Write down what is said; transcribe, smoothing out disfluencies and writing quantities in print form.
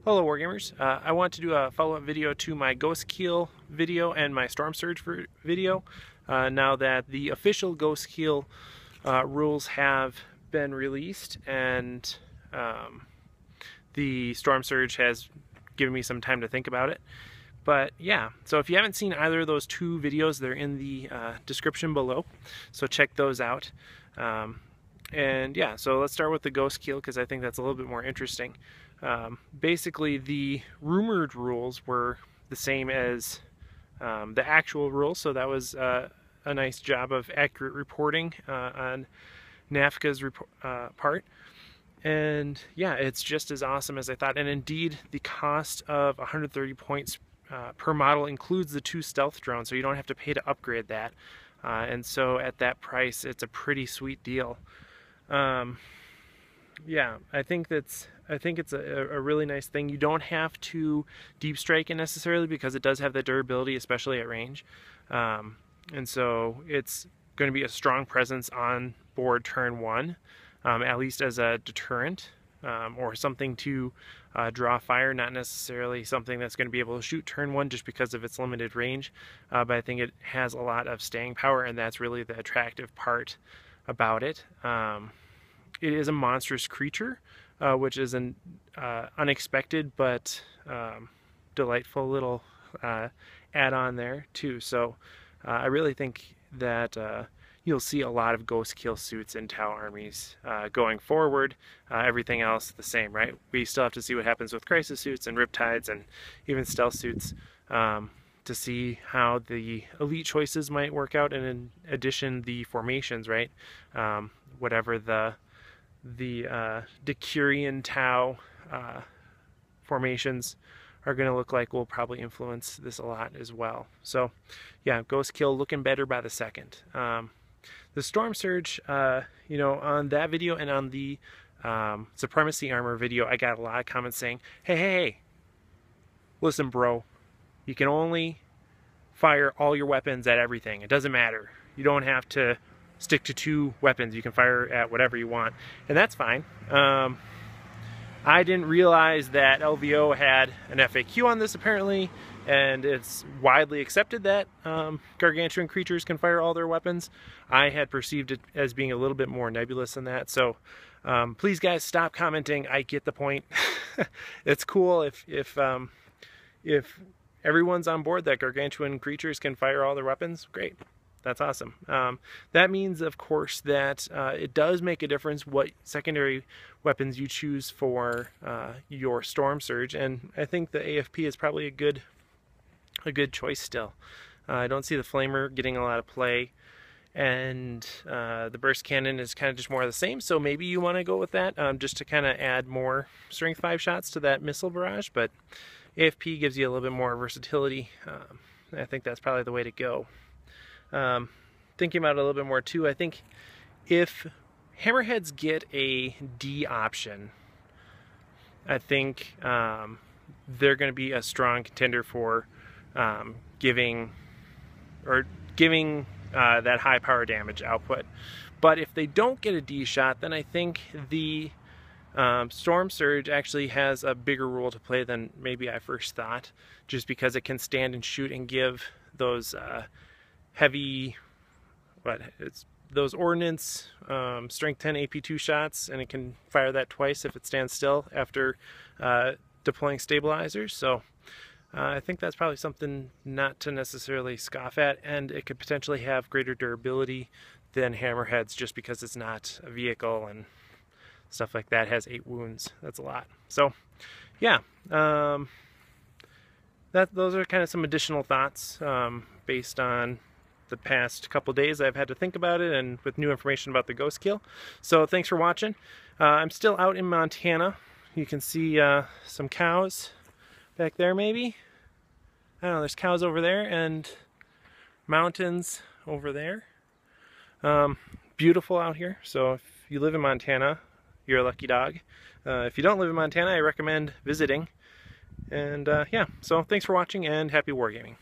Hello Wargamers, I want to do a follow-up video to my Ghostkeel video and my Stormsurge video. Now that the official Ghostkeel rules have been released and the Stormsurge has given me some time to think about it. But yeah, so if you haven't seen either of those two videos, they're in the description below, so check those out. And yeah, so let's start with the Ghostkeel because I think that's a little bit more interesting. Basically, the rumored rules were the same as the actual rules, so that was a nice job of accurate reporting on NAFCA's part. And yeah, it's just as awesome as I thought. And indeed, the cost of 130 points per model includes the 2 stealth drones, so you don't have to pay to upgrade that. And so at that price, it's a pretty sweet deal. Yeah, I think it's a really nice thing. You don't have to deep strike it necessarily because it does have the durability, especially at range. And so it's going to be a strong presence on board turn 1, at least as a deterrent, or something to draw fire, not necessarily something that's going to be able to shoot turn 1 just because of its limited range. But I think it has a lot of staying power, and that's really the attractive part about it. It is a monstrous creature, which is an unexpected but delightful little add-on there too. So I really think that you'll see a lot of Ghostkeel suits in Tau armies going forward. Everything else the same, right? We still have to see what happens with crisis suits and riptides and even stealth suits to see how the elite choices might work out, and in addition the formations, right? Whatever the Decurion Tau formations are going to look like will probably influence this a lot as well. So yeah, Ghostkeel looking better by the second. The Stormsurge, you know, on that video and on the Supremacy Armor video, I got a lot of comments saying, hey, listen bro, you can only fire all your weapons at everything. It doesn't matter. You don't have to stick to 2 weapons. You can fire at whatever you want, and that's fine. I didn't realize that LVO had an FAQ on this apparently, and it's widely accepted that gargantuan creatures can fire all their weapons. I had perceived it as being a little bit more nebulous than that, so please guys stop commenting. I get the point. It's cool if everyone's on board that gargantuan creatures can fire all their weapons. Great. That's awesome. That means, of course, that it does make a difference what secondary weapons you choose for your Stormsurge, and I think the AFP is probably a good choice still. I don't see the Flamer getting a lot of play, and the Burst Cannon is kind of just more of the same, so maybe you want to go with that just to kind of add more Strength 5 shots to that missile barrage, but AFP gives you a little bit more versatility. I think that's probably the way to go. Thinking about it a little bit more too, I think if Hammerheads get a D option, I think they're going to be a strong contender for giving that high power damage output. But if they don't get a D shot, then I think the Stormsurge actually has a bigger role to play than maybe I first thought, just because it can stand and shoot and give those heavy, those ordnance strength 10 AP2 shots, and it can fire that twice if it stands still after deploying stabilizers. So I think that's probably something not to necessarily scoff at, and it could potentially have greater durability than Hammerheads just because it's not a vehicle and stuff like that. It has 8 wounds. That's a lot. So yeah, those are kind of some additional thoughts based on the past couple days I've had to think about it, and with new information about the Ghostkeel. So thanks for watching. I'm still out in Montana. You can see some cows back there maybe. I don't know, there's cows over there and mountains over there. Beautiful out here. So if you live in Montana, you're a lucky dog. If you don't live in Montana, I recommend visiting. And yeah, so thanks for watching and happy wargaming.